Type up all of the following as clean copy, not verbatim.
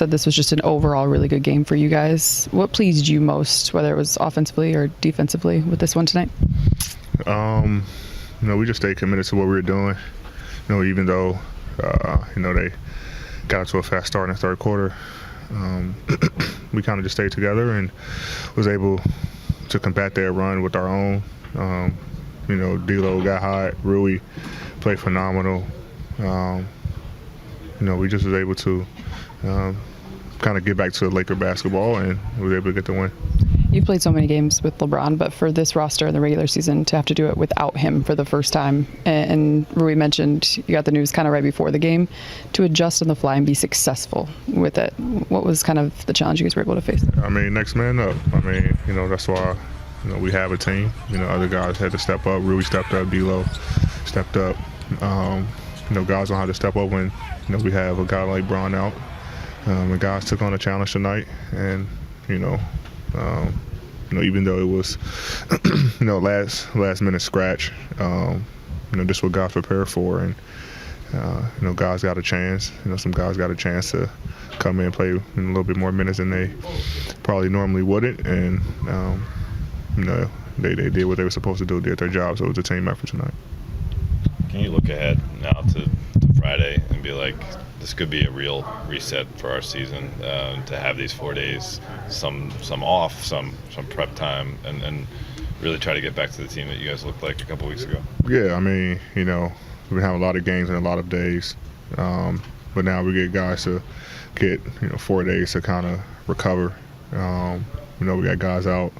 said this was just an overall really good game for you guys. What pleased you most, whether it was offensively or defensively, with this one tonight? We just stayed committed to what we were doing. Even though, they got to a fast start in the third quarter, we kind of just stayed together and was able to combat their run with our own. D'Lo got hot. Rui played phenomenal. We just was able to kind of get back to Laker basketball and was able to get the win. You've played so many games with LeBron, but for this roster in the regular season to have to do it without him for the first time, and Rui mentioned you got the news kind of right before the game, to adjust on the fly and be successful with it. What was kind of the challenge you guys were able to face? Next man up. That's why we have a team. Other guys had to step up. Rui stepped up. D'Lo stepped up. Guys know how to step up when we have a guy like Bron out. And guys took on a challenge tonight, and even though it was last minute scratch, just what guys prepared for, and guys got a chance. Some guys got a chance to come in and play a little bit more minutes than they probably normally wouldn't, and they did what they were supposed to do, did their job. So it was a team effort tonight. Can you look ahead now to Friday and be like, this could be a real reset for our season, to have these 4 days, some off, some prep time, and really try to get back to the team that you guys looked like a couple weeks ago? Yeah, we've been having a lot of games in a lot of days, but now we get guys to get 4 days to kind of recover. We got guys out,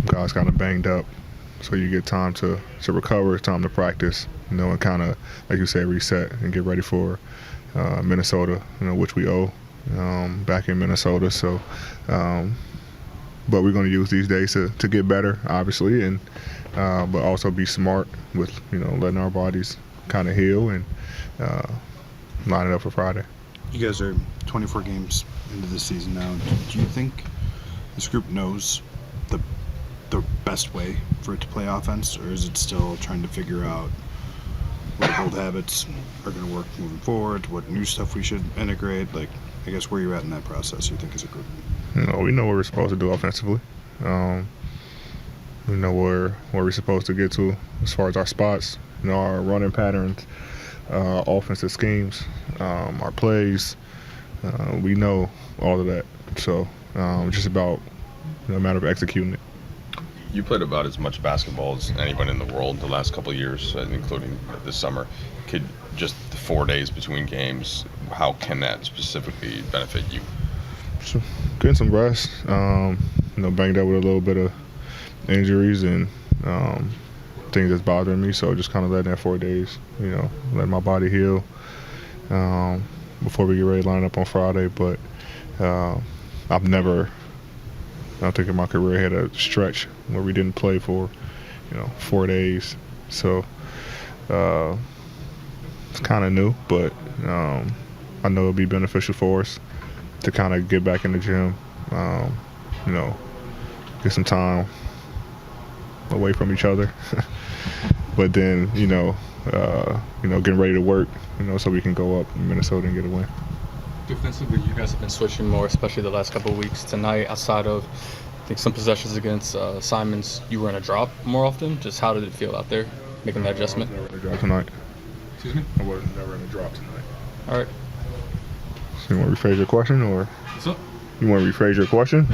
guys kind of banged up, so you get time to recover, time to practice, and kind of, like you said, reset and get ready for Minnesota, which we owe back in Minnesota. So, but we're going to use these days to get better, obviously, and but also be smart with letting our bodies kind of heal and line it up for Friday. You guys are 24 games into the season now. Do you think this group knows the best way for it to play offense, or is it still trying to figure out what old habits are going to work moving forward, what new stuff we should integrate? I guess where you're at in that process, you think, as a group? We know what we're supposed to do offensively. We know where we're supposed to get to as far as our spots, our running patterns, offensive schemes, our plays. We know all of that. So it's just about a matter of executing it. You played about as much basketball as anyone in the world the last couple of years, including this summer. Could just the 4 days between games, how can that specifically benefit you? So, getting some rest, banged up with a little bit of injuries and things that's bothering me. So just kind of letting that 4 days, let my body heal before we get ready to line up on Friday. But I think in my career I had a stretch where we didn't play for, 4 days. So it's kind of new, but I know it'll be beneficial for us to kind of get back in the gym, get some time away from each other. But then, getting ready to work, so we can go up in Minnesota and get a win. Defensively, you guys have been switching more, especially the last couple of weeks. Tonight, outside of, I think, some possessions against Simons, you were in a drop more often. Just how did it feel out there, making that adjustment? I wasn't in a drop tonight. Excuse me? I wasn't never in a drop tonight. All right. So you want to rephrase your question, or? What's up? You want to rephrase your question?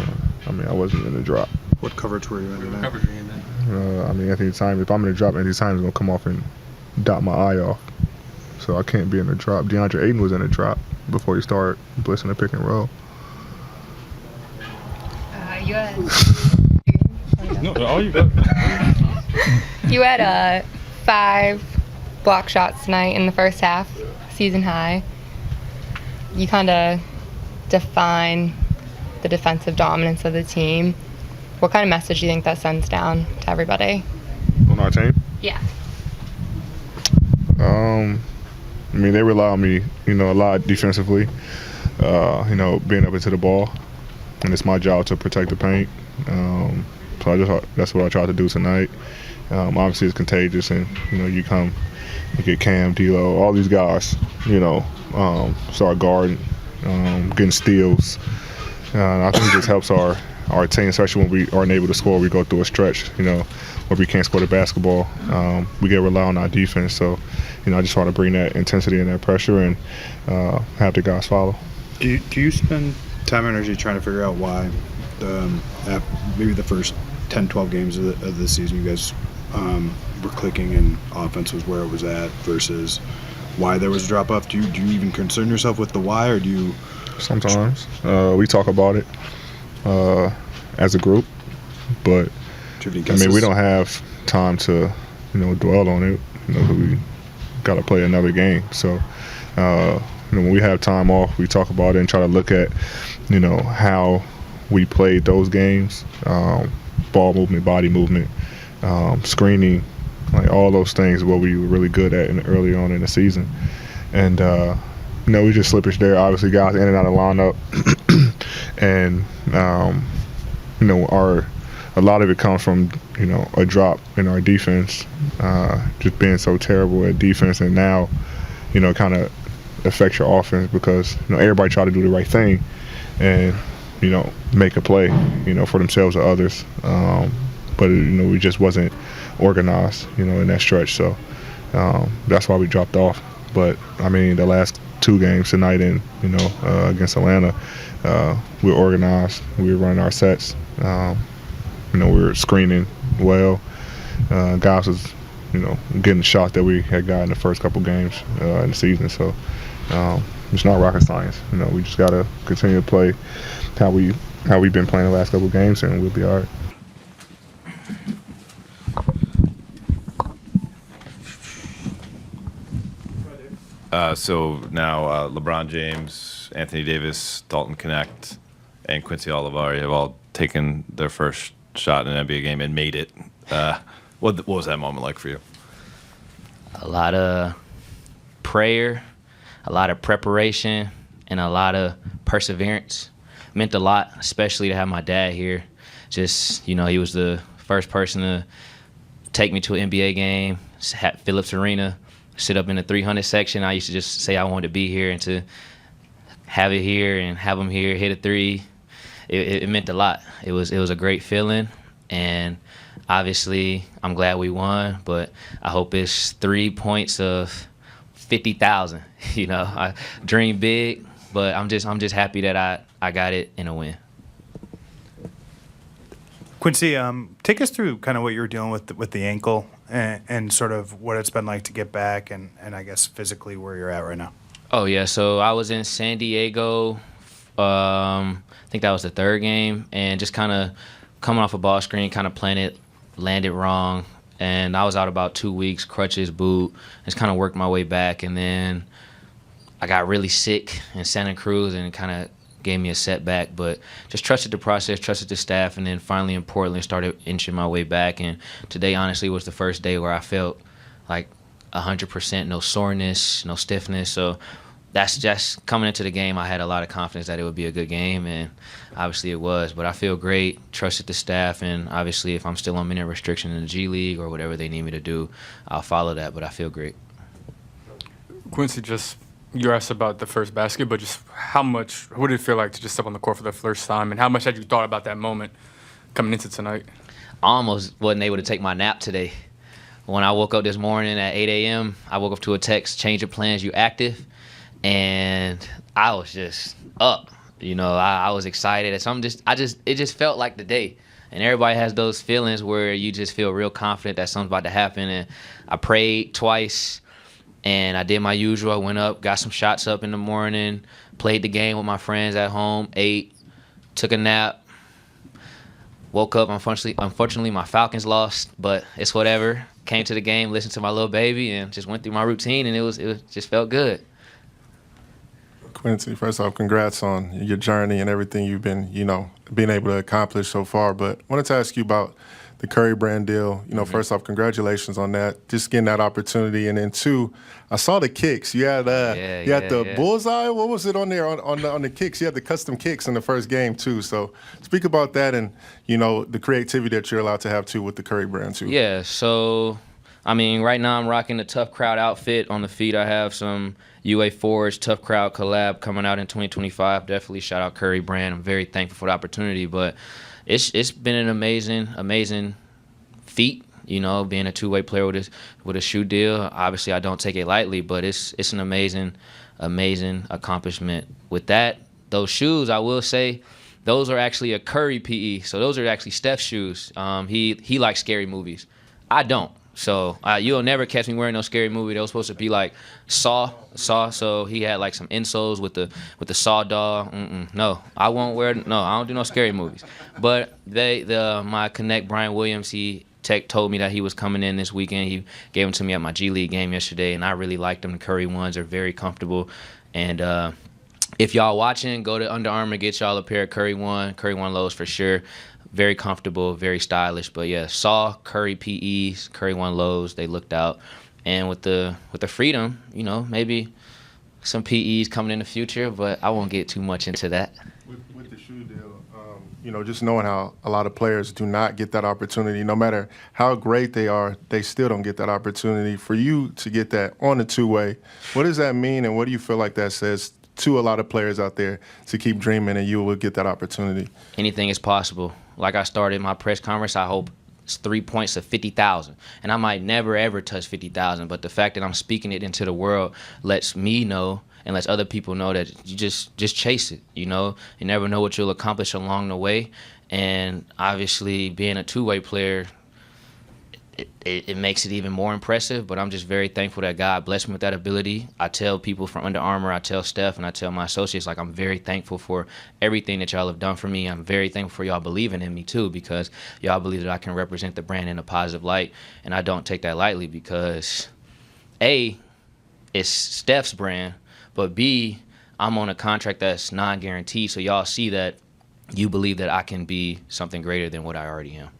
I wasn't in a drop. What coverage were you in tonight? Coverage were you in then? Anthony Simons, if I'm in a drop, Anthony Simons is going to come off and dot my eye off. So I can't be in a drop. DeAndre Ayton was in a drop before he started blitzing the pick and roll. You had No, all you got. you had 5 block shots tonight in the first half, season high. You kind of define the defensive dominance of the team. What kind of message do you think that sends down to everybody? On our team? Yeah. They rely on me, a lot defensively, being up into the ball. And it's my job to protect the paint. So that's what I tried to do tonight. Obviously, it's contagious, and, you come, you get Cam, D'Lo, all these guys, start guarding, getting steals. I think it just helps our team, especially when we aren't able to score. We go through a stretch, where we can't score the basketball. We get rely on our defense. So, I just want to bring that intensity and that pressure and have the guys follow. Do you spend time and energy trying to figure out why maybe the first 10, 12 games of the season you guys were clicking and offense was where it was at versus why there was a drop off? Do you even concern yourself with the why, or do you? Sometimes we talk about it as a group, but we don't have time to dwell on it. We got to play another game. So when we have time off, we talk about it and try to look at how we played those games, ball movement, body movement, screening, like all those things, what we were really good at early on in the season. And we just slippage there. Obviously, guys in and out of lineup, and a lot of it comes from a drop in our defense, just being so terrible at defense, and now kind of affects your offense because everybody try to do the right thing and make a play for themselves or others, but we just wasn't organized in that stretch, so that's why we dropped off. But the last two games tonight and against Atlanta, we were organized, we were running our sets, we were screening well, guys was getting the shot that we had got in the first couple games in the season. So it's not rocket science. We just got to continue to play how we've been playing the last couple games, and we'll be all right. So now LeBron James, Anthony Davis, Dalton Connect, and Quincy Olivari have all taken their first shot in an NBA game and made it. What was that moment like for you? A lot of prayer, a lot of preparation, and a lot of perseverance. Meant a lot, especially to have my dad here. Just, he was the first person to take me to an NBA game at Phillips Arena, sit up in the 300 section. I used to just say I wanted to be here, and to have it here and have him here, hit a three, it meant a lot. It was a great feeling, and obviously I'm glad we won, but I hope it's 3 points of 50,000. I dream big, but I'm just happy that I got it in a win. Quincy, take us through kind of what you were dealing with the ankle and sort of what it's been like to get back and I guess physically where you're at right now. Oh, yeah. So I was in San Diego. I think that was the third game, and just kind of coming off a ball screen, kind of playing it, landed wrong. And I was out about 2 weeks, crutches, boot, just kind of worked my way back. And then I got really sick in Santa Cruz, and it kind of gave me a setback, but just trusted the process, trusted the staff, and then finally in Portland started inching my way back. And today, honestly, was the first day where I felt like 100%, no soreness, no stiffness. So that's just coming into the game. I had a lot of confidence that it would be a good game, and obviously it was. But I feel great, trusted the staff, and obviously if I'm still on minute restriction in the G League or whatever they need me to do, I'll follow that. But I feel great. Quincy, you asked about the first basket, but just what did it feel like to just step on the court for the first time, and how much had you thought about that moment coming into tonight? I almost wasn't able to take my nap today. When I woke up this morning at 8 a.m., I woke up to a text, change of plans, you active, and I was just up. I was excited. It just felt like the day. And everybody has those feelings where you just feel real confident that something's about to happen. And I prayed twice. And I did my usual. I went up, got some shots up in the morning, played the game with my friends at home, ate, took a nap, woke up. Unfortunately, my Falcons lost, but it's whatever. Came to the game, listened to my little baby, and just went through my routine, and it just felt good. Quincy, first off, congrats on your journey and everything you've been, being able to accomplish so far. But I wanted to ask you about the Curry brand deal. First off, congratulations on that. Just getting that opportunity. And then two, I saw the kicks. You had the bullseye. What was it on there on the kicks? You had the custom kicks in the first game too. So speak about that and, the creativity that you're allowed to have too with the Curry brand too. Yeah, so I mean, right now I'm rocking the Tough Crowd outfit. On the feet, I have some UA Forge Tough Crowd collab coming out in 2025. Definitely shout out Curry brand. I'm very thankful for the opportunity, but it's been an amazing feat. You know, being a two-way player with a shoe deal. Obviously, I don't take it lightly, but it's an amazing accomplishment. With that, those shoes, I will say, those are actually a Curry PE. So those are actually Steph's shoes. He likes scary movies. I don't. So you'll never catch me wearing no scary movie. They were supposed to be like Saw. So he had like some insoles with the Saw doll. No, I won't wear. No, I don't do no scary movies. But my connect Brian Williams, he told me that he was coming in this weekend. He gave them to me at my G League game yesterday, and I really liked them. The Curry ones are very comfortable. And if y'all watching, go to Under Armour, get y'all a pair of Curry One lows for sure. Very comfortable, very stylish. But yeah, Saw, Curry PEs, Curry One lows, they looked out. And with the freedom, you know, maybe some PEs coming in the future, but I won't get too much into that. With the shoe deal, you know, just knowing how a lot of players do not get that opportunity, no matter how great they are, they still don't get that opportunity. For you to get that on the two-way, what does that mean, and what do you feel like that says to a lot of players out there to keep dreaming and you will get that opportunity? Anything is possible. Like I started my press conference, I hope it's 3 points of 50,000. And I might never, ever touch 50,000, but the fact that I'm speaking it into the world lets me know and lets other people know that you just chase it, you know? You never know what you'll accomplish along the way. And obviously, being a two-way player, it makes it even more impressive, but I'm just very thankful that God blessed me with that ability. I tell people from Under Armour, I tell Steph, and I tell my associates, like, I'm very thankful for everything that y'all have done for me. I'm very thankful for y'all believing in me, too, because y'all believe that I can represent the brand in a positive light, and I don't take that lightly because, A, it's Steph's brand, but B, I'm on a contract that's non-guaranteed, so y'all see that you believe that I can be something greater than what I already am.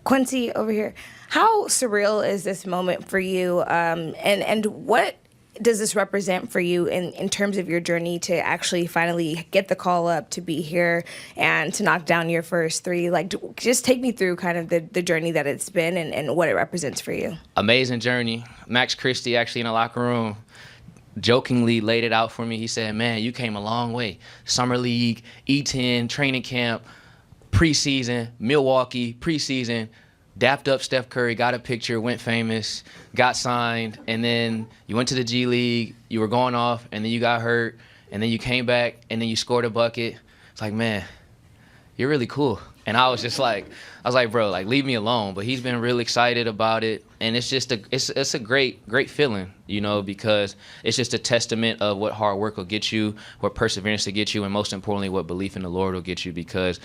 Quincy over here, how surreal is this moment for you, and what does this represent for you in terms of your journey to actually finally get the call up to be here and to knock down your first three? Like, just take me through kind of the journey that it's been and what it represents for you. Amazing journey. Max Christie actually in the locker room jokingly laid it out for me. He said, man, you came a long way. Summer League, E10, training camp, preseason, Milwaukee, preseason, dapped up Steph Curry, got a picture, went famous, got signed, and then you went to the G League, you were going off, and then you got hurt, and then you came back, and then you scored a bucket. It's like, man, you're really cool. And I was like, bro, like, leave me alone. But he's been really excited about it, and it's just it's a great feeling, you know, because it's just a testament of what hard work will get you, what perseverance will get you, and most importantly, what belief in the Lord will get you. Because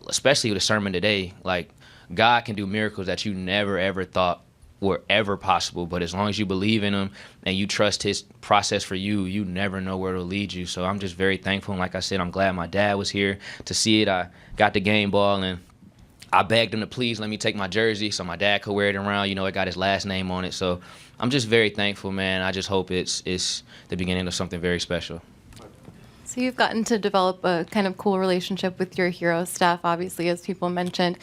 especially with the sermon today, like, God can do miracles that you never ever thought were ever possible. But as long as you believe in him and you trust his process for you, you never know where it'll lead you. So I'm just very thankful. And like I said, I'm glad my dad was here to see it. I got the game ball and I begged him to please let me take my jersey so my dad could wear it around. You know, it got his last name on it. So I'm just very thankful, man. I just hope it's the beginning of something very special. So you've gotten to develop a kind of cool relationship with your hero Steph, obviously, as people mentioned.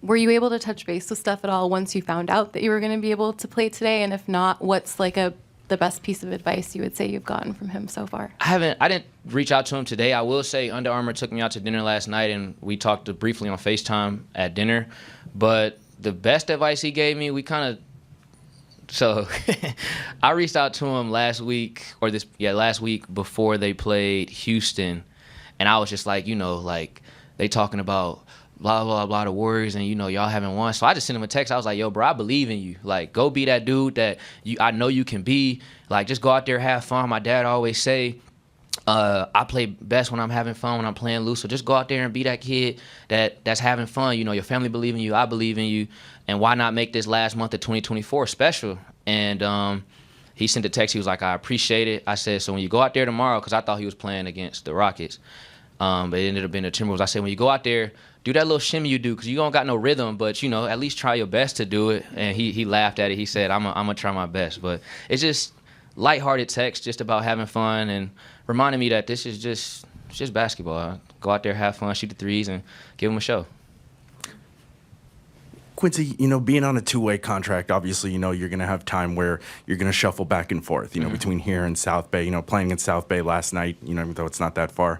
Were you able to touch base with Steph at all once you found out that you were going to be able to play today? And if not, what's like the best piece of advice you would say you've gotten from him so far? I didn't reach out to him today. I will say Under Armour took me out to dinner last night, and we talked briefly on FaceTime at dinner. But the best advice he gave me, so I reached out to him last week before they played Houston, and I was just like, you know, like, they talking about blah, blah, blah, the Warriors, and, you know, y'all haven't won. So I just sent him a text. I was like, yo, bro, I believe in you. Like, go be that dude that I know you can be. Like, just go out there, have fun. My dad always say, I play best when I'm having fun, when I'm playing loose. So just go out there and be that kid that's having fun. You know, your family believe in you. I believe in you. And why not make this last month of 2024 special? And he sent a text. He was like, I appreciate it. I said, so when you go out there tomorrow, because I thought he was playing against the Rockets, but it ended up being the Timberwolves. I said, when you go out there, do that little shimmy you do, because you don't got no rhythm, but, you know, at least try your best to do it. And he laughed at it. He said, I'm going to try my best. But it's just lighthearted text, just about having fun and reminding me that this is just basketball. Go out there, have fun, shoot the threes, and give them a show. Quincy, being on a two-way contract, obviously, you're going to have time where you're going to shuffle back and forth, between here and South Bay, playing in South Bay last night, even though it's not that far.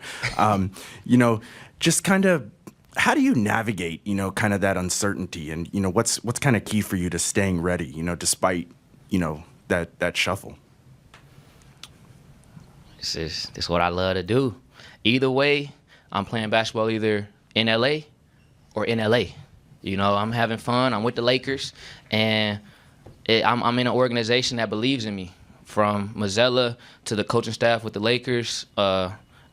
Just kind of, how do you navigate, kind of that uncertainty, and, what's kind of key for you to staying ready, despite, that shuffle? This is what I love to do. Either way, I'm playing basketball either in LA or in LA. I'm having fun. I'm with the Lakers, and I'm in an organization that believes in me. From Mazzella to the coaching staff with the Lakers,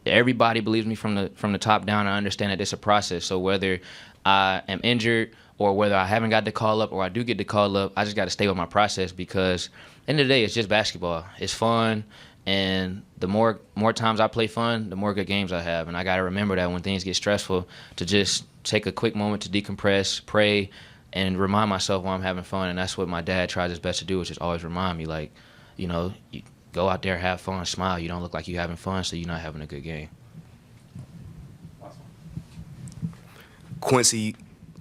everybody believes me from the top down. I understand that it's a process. So whether I am injured or whether I haven't got the call up or I do get the call up, I just got to stay with my process because at the end of the day, it's just basketball. It's fun, and the more times I play fun, the more good games I have. And I got to remember that when things get stressful, to just take a quick moment to decompress, pray, and remind myself why I'm having fun. And that's what my dad tries his best to do, which is always remind me, like, you go out there, have fun, smile. You don't look like you're having fun, so you're not having a good game. Quincy,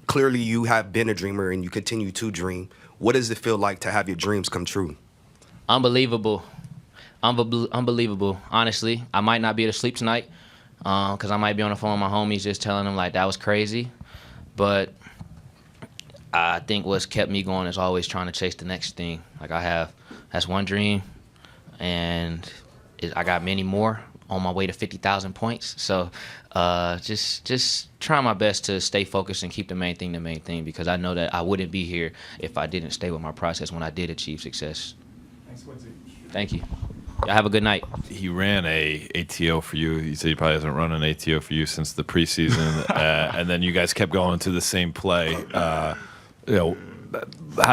clearly you have been a dreamer and you continue to dream. What does it feel like to have your dreams come true? Unbelievable. Unbelievable. Honestly, I might not be able to sleep tonight because I might be on the phone with my homies just telling them, like, that was crazy. But I think what's kept me going is always trying to chase the next thing. Like, that's one dream, and I got many more on my way to 50,000 points. So just trying my best to stay focused and keep the main thing because I know that I wouldn't be here if I didn't stay with my process when I did achieve success. Thanks, Quincy. Thank you. Y'all have a good night. He ran a ATO for you. He said he probably hasn't run an ATO for you since the preseason, and then you guys kept going to the same play. How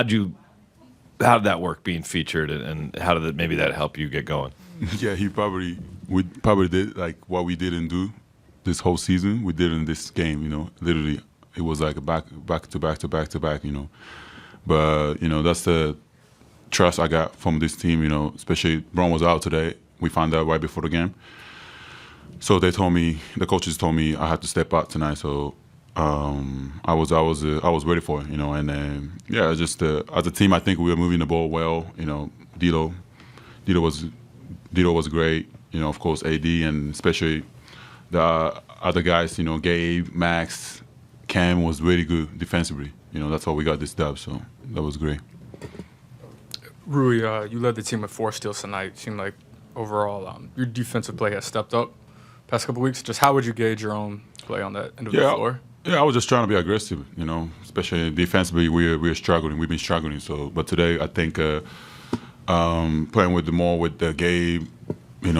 did that work being featured, and how did maybe that help you get going? Yeah, we probably did like what we didn't do this whole season. We did in this game, literally it was like a back to back to back to back, But that's the trust I got from this team, especially Braun was out today. We found out right before the game. So the coaches told me I had to step out tonight. So I was ready for it, and then just as a team, I think we were moving the ball well. Dilo was great. Of course AD, and especially the other guys. Gabe, Max, Cam was really good defensively. That's why we got this dub. So that was great. Rui, you led the team with 4 steals tonight. It seemed like overall your defensive play has stepped up past couple weeks. Just how would you gauge your own play on that end of the floor? Yeah, I was just trying to be aggressive, especially defensively. We're struggling. We've been struggling. So, but today I think playing with the Gabe,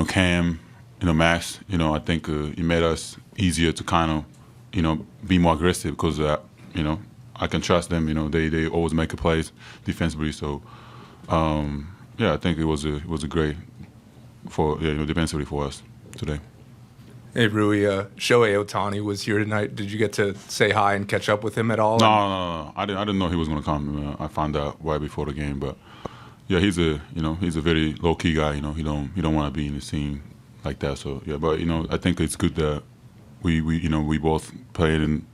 Cam, Max, I think it made us easier to kind of, be more aggressive because I can trust them. They always make a plays defensively. So, I think it was a great defensively for us today. Hey, Rui, Shohei Ohtani was here tonight. Did you get to say hi and catch up with him at all? No. I didn't know he was going to come. I found out right before the game, but yeah, he's a very low key guy. He don't want to be in the scene like that. So yeah, but I think it's good that we both played in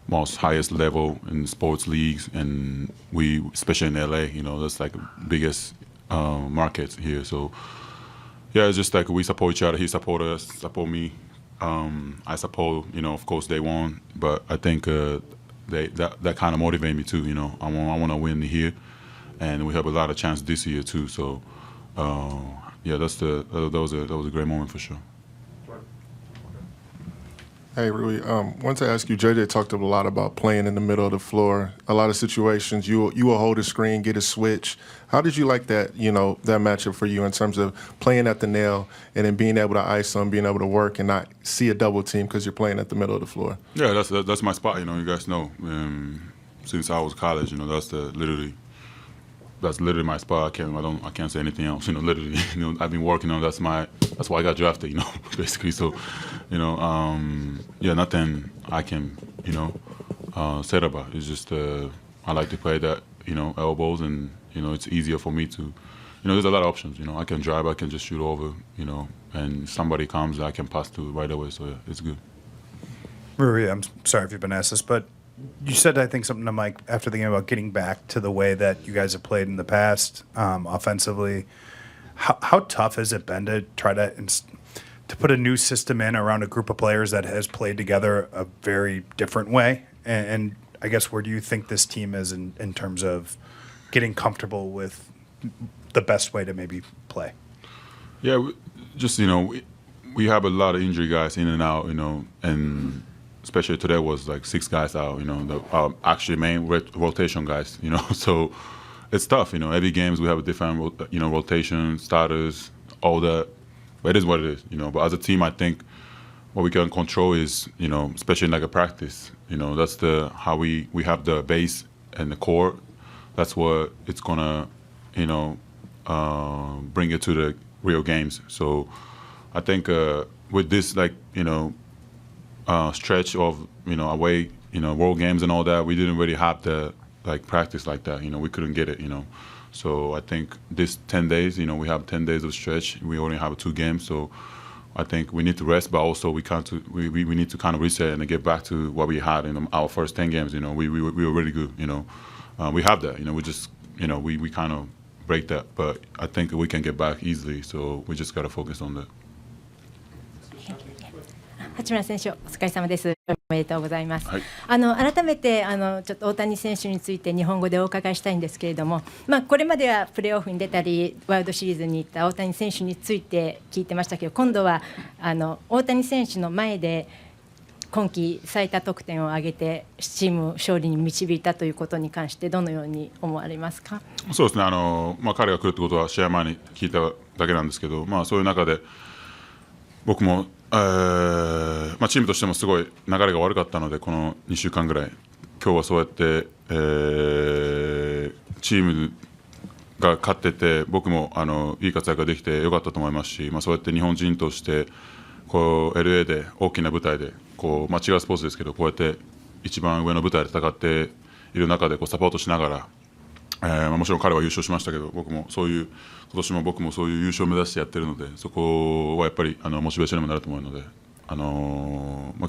most highest level in sports leagues, and we especially in LA. That's like the biggest markets here. So yeah, it's just like we support each other. He support us, support me. I suppose, of course they won, but I think that kind of motivated me too. I want to win here, and we have a lot of chance this year too. So, that was a great moment for sure. Hey, Rui, wanted to ask you, JJ talked a lot about playing in the middle of the floor. A lot of situations, you will hold a screen, get a switch. How did you like that, that matchup for you in terms of playing at the nail and then being able to ice them, being able to work and not see a double team because you're playing at the middle of the floor? Yeah, that's my spot, you guys know. Since I was college, that's literally my spot. I can't say anything else. Literally, I've been working on. That's why I got drafted. Basically. So, nothing I can say about. It's just I like to play that elbows, and it's easier for me to. There's a lot of options. I can drive. I can just shoot over. And somebody comes, I can pass to right away. So yeah, it's good. Rui, I'm sorry if you've been asked this, but You said, I think, something to Mike after the game about getting back to the way that you guys have played in the past offensively. How tough has it been to try to put a new system in around a group of players that has played together a very different way? And I guess where do you think this team is in terms of getting comfortable with the best way to maybe play? Yeah, we have a lot of injury guys in and out, and especially today was like 6 guys out, the actually main rotation guys, so it's tough, every games we have a different, rotation, starters, all that, but it is what it is, but as a team, I think what we can control is, especially in like a practice, that's how we have the base and the core, that's what it's gonna, bring it to the real games, so I think with this stretch of away world games and all that, we didn't really have the practice like that. We couldn't get it. So I think this 10 days, we have 10 days of stretch. We only have 2 games, so I think we need to rest, but also we need to kind of reset and get back to what we had in our first 10 games. We were really good. We have that. We just we kind of break that, but I think we can get back easily. So we just got to focus on that. 八村選手、お疲れ様です。おめでとうございます。はい、改めてちょっと大谷選手について日本語でお伺いしたいんですけれども、これまではプレーオフに出たりワールドシリーズに行った大谷選手について聞いてましたけど、今度は大谷選手の前で今季最多得点を挙げてチームを勝利に導いたということに関してどのように思われますか？そうですね。彼が来るってことは試合前に聞いただけなんですけど、そういう中で僕もチームとしてもすごい流れが悪かったので、この2週間ぐらい今日はそうやって、チームが勝ってて僕もいい活躍ができてよかったと思いますし、そうやって日本人としてLA で大きな舞台で違うスポーツですけどこうやって一番上の舞台で戦っている中でサポートしながら、もちろん彼は優勝しましたけど今年も僕もそういう優勝を目指してやってるので、そこはやっぱりモチベーションにもなると思うので、今日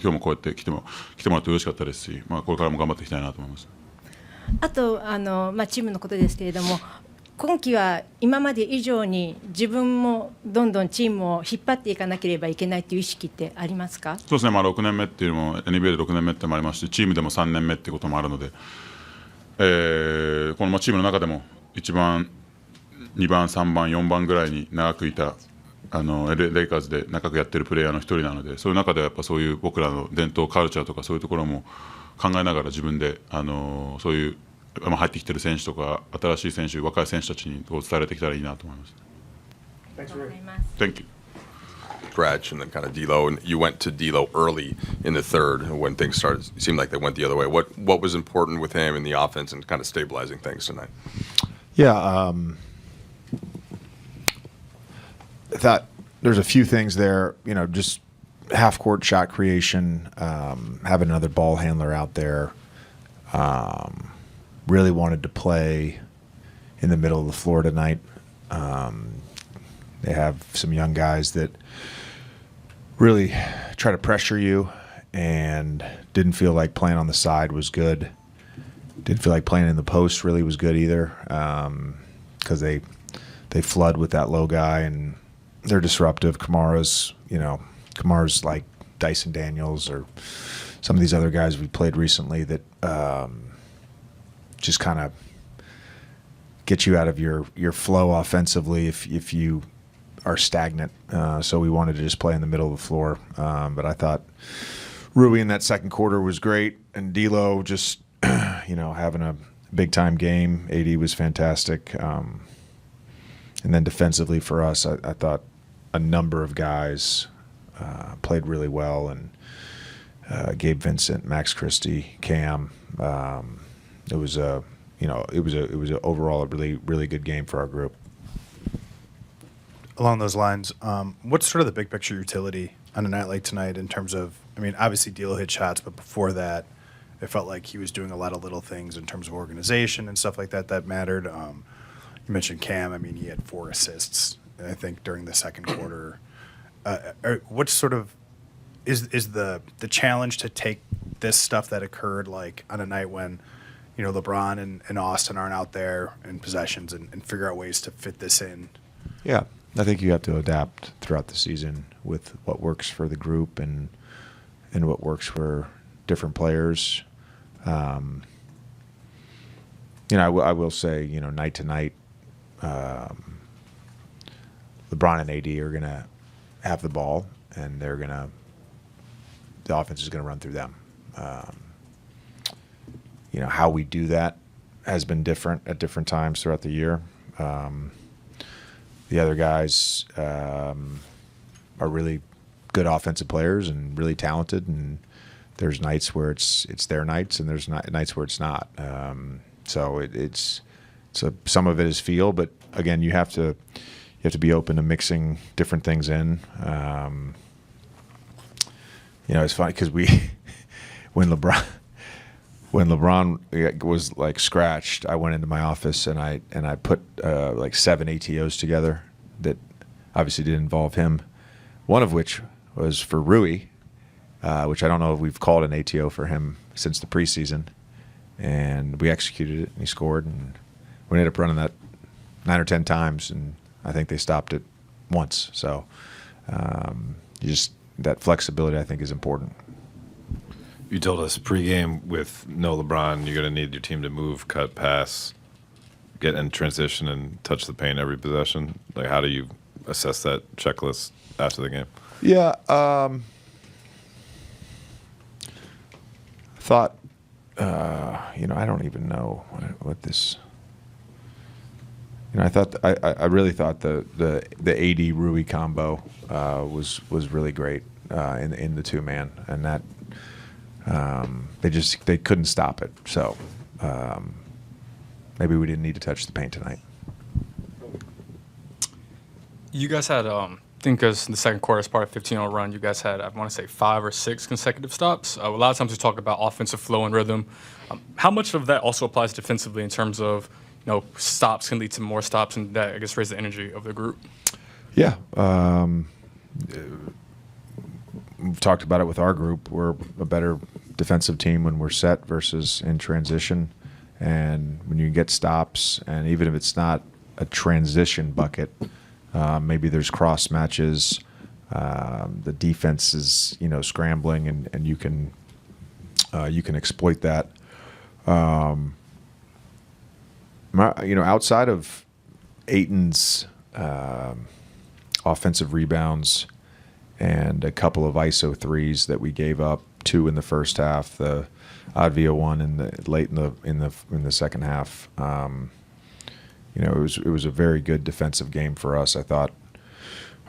もこうやって来てもらって嬉しかったですし、これからも頑張っていきたいなと思います。あとチームのことですけれども、今季は今まで以上に自分もどんどんチームを引っ張っていかなければいけないという意識ってありますか？そうですね、6年目っていうのも NBA で6年目ってもありますし、チームでも3年目っていうこともあるので、このチームの中でも一番2番3番4番ぐらいに長くいたレイカーズで長くやってるプレイヤーの一人なので、そういう中ではやっぱそういう僕らの伝統カルチャーとかそういうところも考えながら自分でそういう入ってきてる選手とか新しい選手若い選手たちに伝えれてきたらいいなと思います。Thank you. Scratch and then kind of D'Lo, and you went to D'Lo early in the third when things started. It seemed like they went the other way. What was important with him in the offense and kind of stabilizing things tonight? Yeah, I thought there's a few things there. Just half court shot creation, having another ball handler out there. Really wanted to play in the middle of the floor tonight. They have some young guys that really try to pressure you and didn't feel like playing on the side was good. Didn't feel like playing in the post really was good either, because they flood with that low guy and they're disruptive. Kamara's like Dyson Daniels or some of these other guys we played recently that just kind of get you out of your flow offensively if you are stagnant. So we wanted to just play in the middle of the floor. But I thought Rui in that second quarter was great, and D'Lo just having a big time game. AD was fantastic. And then defensively for us, I thought a number of guys played really well, and Gabe Vincent, Max Christie, Cam. It was overall a really, really good game for our group. Along those lines, what's sort of the big picture utility on a night like tonight in terms of, obviously D'Lo hit shots, but before that, it felt like he was doing a lot of little things in terms of organization and stuff like that mattered. You mentioned Cam. He had 4 assists, I think, during the second quarter. What sort of is the challenge to take this stuff that occurred like on a night when, LeBron and Austin aren't out there in possessions and figure out ways to fit this in? Yeah, I think you have to adapt throughout the season with what works for the group and what works for different players. I will say, night to night, LeBron and AD are going to have the ball, and the offense is going to run through them. How we do that has been different at different times throughout the year. The other guys are really good offensive players and really talented, and there's nights where it's their nights, and there's nights where it's not. So some of it is feel, but again, you have to be open to mixing different things in. It's funny because when LeBron was like scratched, I went into my office and I put like 7 ATOs together that obviously did involve him. One of which was for Rui, which I don't know if we've called an ATO for him since the preseason, and we executed it and he scored, and we ended up running that 9 or 10 times, and I think they stopped it once. So that flexibility I think is important. You told us pregame with no LeBron, you're going to need your team to move, cut, pass, get in transition, and touch the paint every possession. Like, how do you assess that checklist after the game? Yeah, thought, I don't even know what this. I really thought the AD Rui combo was really great in the 2-man, and that. They couldn't stop it. So maybe we didn't need to touch the paint tonight. You guys had, I think as the second quarter, as part of 15-0 run, you guys had, I want to say, 5 or 6 consecutive stops. A lot of times we talk about offensive flow and rhythm. How much of that also applies defensively in terms of, stops can lead to more stops and that, I guess, raise the energy of the group? Yeah. We've talked about it with our group. We're a better defensive team when we're set versus in transition. And when you get stops, and even if it's not a transition bucket, maybe there's cross matches, the defense is, scrambling, and you can exploit that. Outside of Ayton's offensive rebounds and a couple of ISO threes that we gave up, 2 in the first half, the Advia one late in the second half. It was a very good defensive game for us. I thought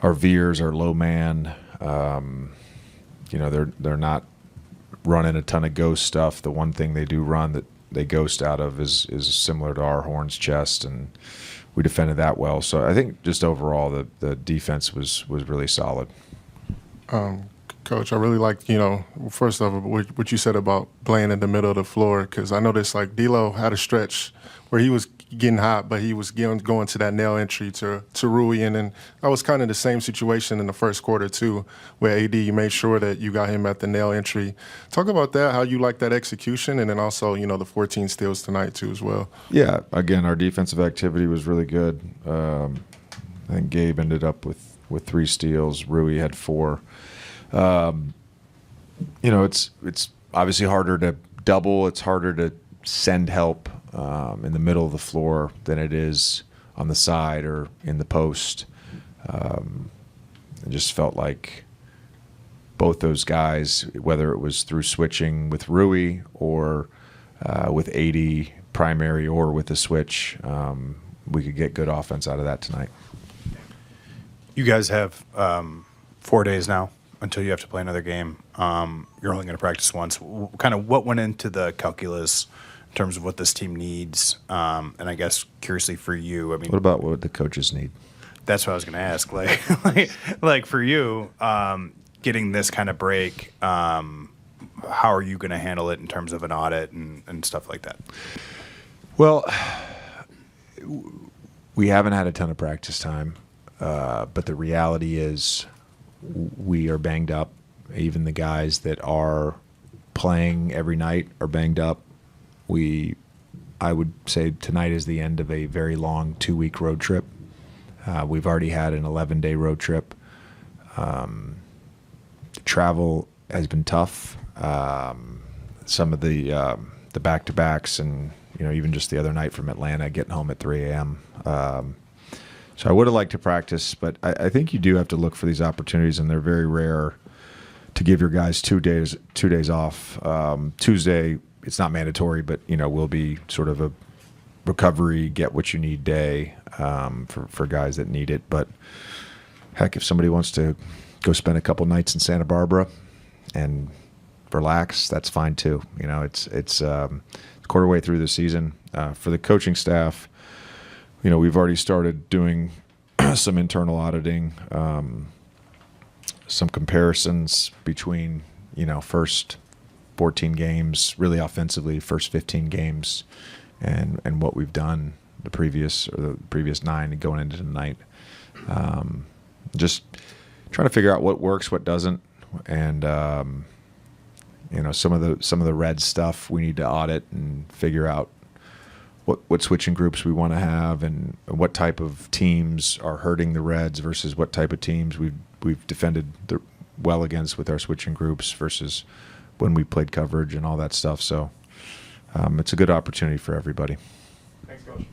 our veers, our low man, they're not running a ton of ghost stuff. The one thing they do run that they ghost out of is similar to our horns chest, and we defended that well. So I think just overall the defense was really solid. Coach, I really liked, first off, what you said about playing in the middle of the floor, because I noticed like D'Lo had a stretch where he was getting hot, but he was going to that nail entry to Rui, and then that was kind of the same situation in the first quarter too, where AD, you made sure that you got him at the nail entry. Talk about that, how you like that execution, and then also, the 14 steals tonight too as well. Yeah, again, our defensive activity was really good. I think Gabe ended up with 3 steals. Rui had 4. It's obviously harder to double. It's harder to send help in the middle of the floor than it is on the side or in the post. It just felt like both those guys, whether it was through switching with Rui or with 80 primary or with the switch, we could get good offense out of that tonight. You guys have 4 days now until you have to play another game. You're only going to practice once. Kind of what went into the calculus in terms of what this team needs? And I guess curiously for you, I mean, what about what the coaches need? That's what I was going to ask. Like for you, getting this kind of break, how are you going to handle it in terms of an audit and stuff like that? Well, we haven't had a ton of practice time, but the reality is we are banged up. Even the guys that are playing every night are banged up. I would say tonight is the end of a very long 2-week road trip. We've already had an 11-day road trip. Travel has been tough. Some of the back-to-backs, and even just the other night from Atlanta, getting home at 3 a.m. So I would have liked to practice, but I think you do have to look for these opportunities, and they're very rare to give your guys 2 days off. Tuesday, it's not mandatory, but will be sort of a recovery, get what you need day for guys that need it. But heck, if somebody wants to go spend a couple nights in Santa Barbara and relax, that's fine too. It's quarter way through the season. For the coaching staff, we've already started doing some internal auditing, some comparisons between first 14 games, really offensively, first 15 games, and what we've done the previous 9 and going into tonight. Just trying to figure out what works, what doesn't, and some of the red stuff we need to audit and figure out what switching groups we want to have, and what type of teams are hurting the Reds versus what type of teams we've defended well against with our switching groups versus when we played coverage and all that stuff. So it's a good opportunity for everybody. Thanks, Coach.